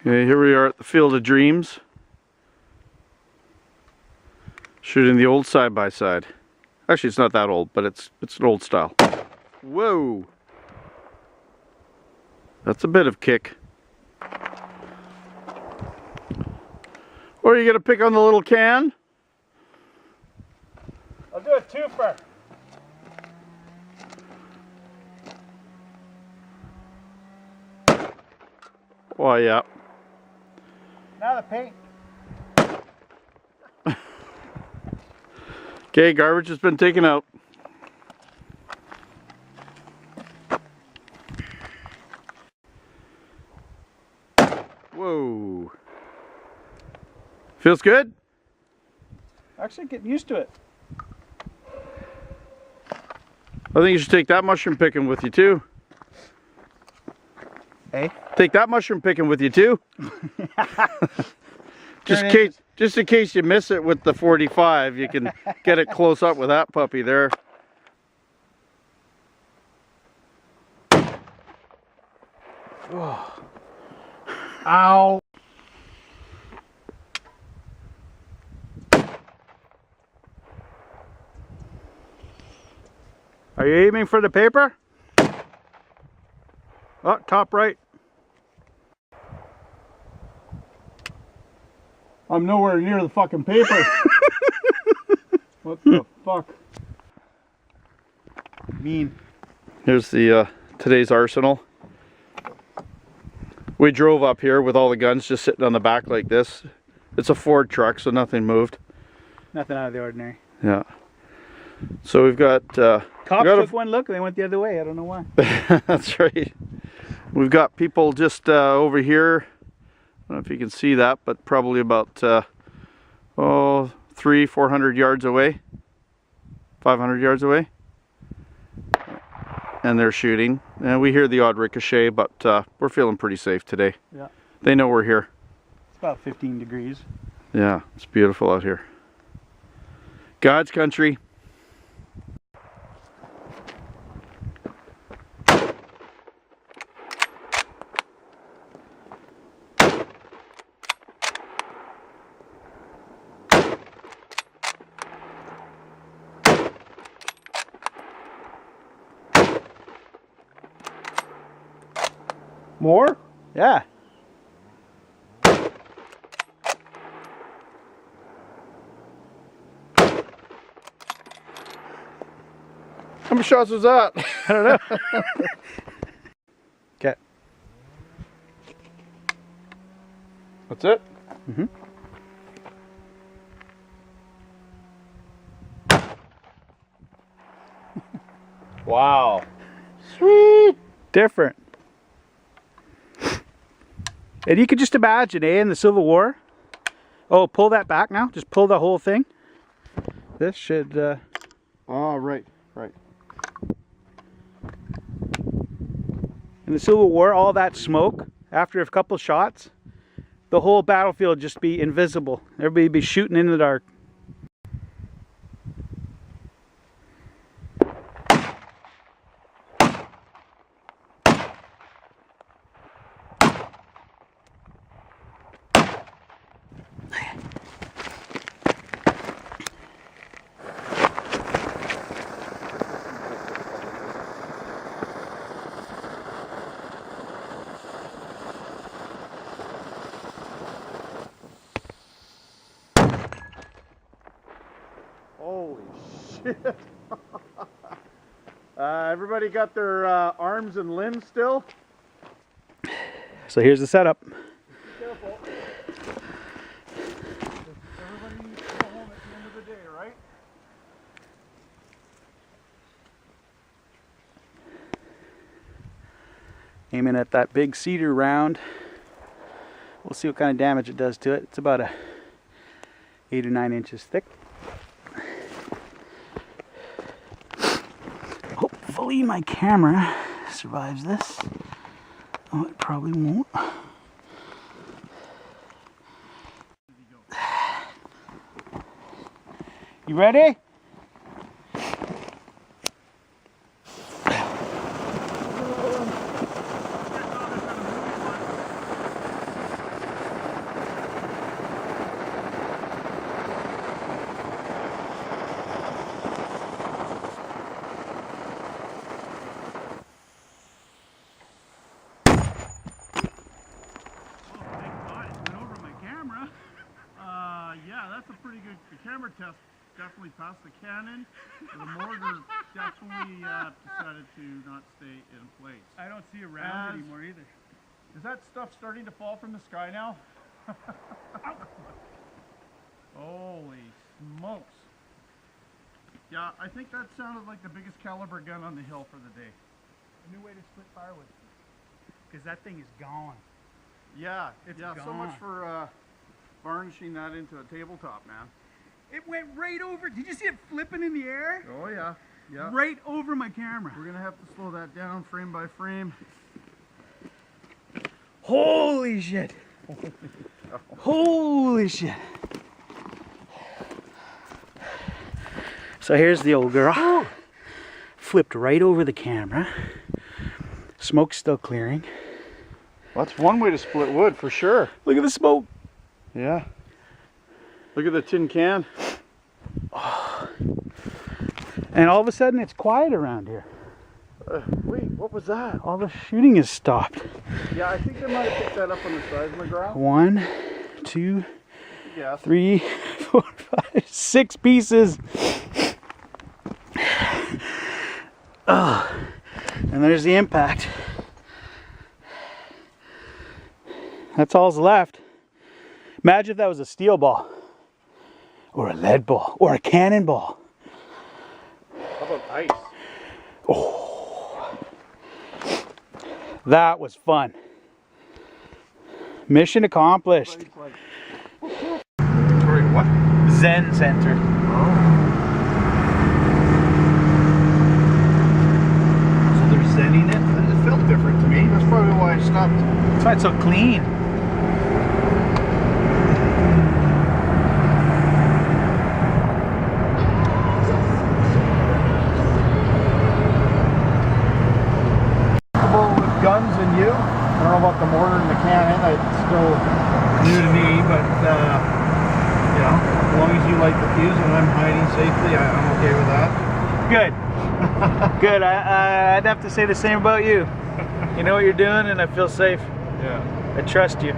Okay, here we are at the Field of Dreams. Shooting the old side-by-side. Actually, it's not that old, but it's an old style. Whoa! That's a bit of kick. Or are you gonna pick on the little can? I'll do a twofer. Oh yeah. Now the paint. Okay, garbage has been taken out. Whoa. Feels good? Actually, getting used to it. I think you should take that mushroom picking with you too. Hey? Take that mushroom picking with you too. Just in case you miss it with the 45, you can get it close up with that puppy there. Oh. Ow. Are you aiming for the paper? Oh, top right. I'm nowhere near the fucking paper. What the fuck? Mean. Here's the today's arsenal. We drove up here with all the guns just sitting on the back like this. It's a Ford truck, so nothing moved. Nothing out of the ordinary. Yeah. So we've got... Cops took one look and they went the other way. I don't know why. That's right. We've got people just over here. I don't know if you can see that, but probably about 300-400 yards away. 500 yards away. And they're shooting. And we hear the odd ricochet, but we're feeling pretty safe today. Yeah. They know we're here. It's about 15 degrees. Yeah, it's beautiful out here. God's country. More? Yeah. How many shots was that? I don't know. Okay. That's it? Mm-hmm. Wow. Sweet. Different. And you could just imagine, in the Civil War. Oh, pull that back now. Just pull the whole thing. This should... Oh, right. In the Civil War, all that smoke, after a couple shots, the whole battlefield just be invisible. Everybody would be shooting in the dark. Holy shit. Everybody got their arms and limbs still? So here's the setup. Be careful. Everybody needs to go home at the end of the day, right? Aiming at that big cedar round. We'll see what kind of damage it does to it. It's about 8 or 9 inches thick. Hopefully my camera survives this. Oh, it probably won't. You ready? pretty good. The camera test definitely passed. The cannon, the mortar definitely decided to not stay in place. I don't see a round anymore either. Is that stuff starting to fall from the sky now? Holy smokes. Yeah, I think that sounded like the biggest caliber gun on the hill for the day. A new way to split firewood. Because that thing is gone. Yeah, It's yeah. gone. So much for varnishing that into a tabletop, man. It went right over. Did you see it flipping in the air? Oh yeah, yeah. Right over my camera. We're gonna have to slow that down frame by frame. Holy shit. Holy shit. So here's the old girl. Flipped right over the camera. Smoke's still clearing. Well, that's one way to split wood for sure. Look at the smoke. Yeah. Look at the tin can. Oh. And all of a sudden it's quiet around here. Wait, what was that? All the shooting has stopped. Yeah, I think they might have picked that up on the seismograph. 1, 2, Yeah. 3, 4, 5, 6 pieces. Oh, and there's the impact. That's all's left. Imagine if that was a steel ball, or a lead ball, or a cannonball. How about ice? Oh, that was fun. Mission accomplished. Sorry, what? Zen Center. So they're zenning it? It felt different to me. That's probably why I stopped. That's why it's so clean. With guns and you. I don't know about the mortar and the cannon. It's still new to me, but you know, as long as you light the fuse and I'm hiding safely, I'm okay with that. Good. Good. I'd have to say the same about you. You know what you're doing, and I feel safe. Yeah. I trust you.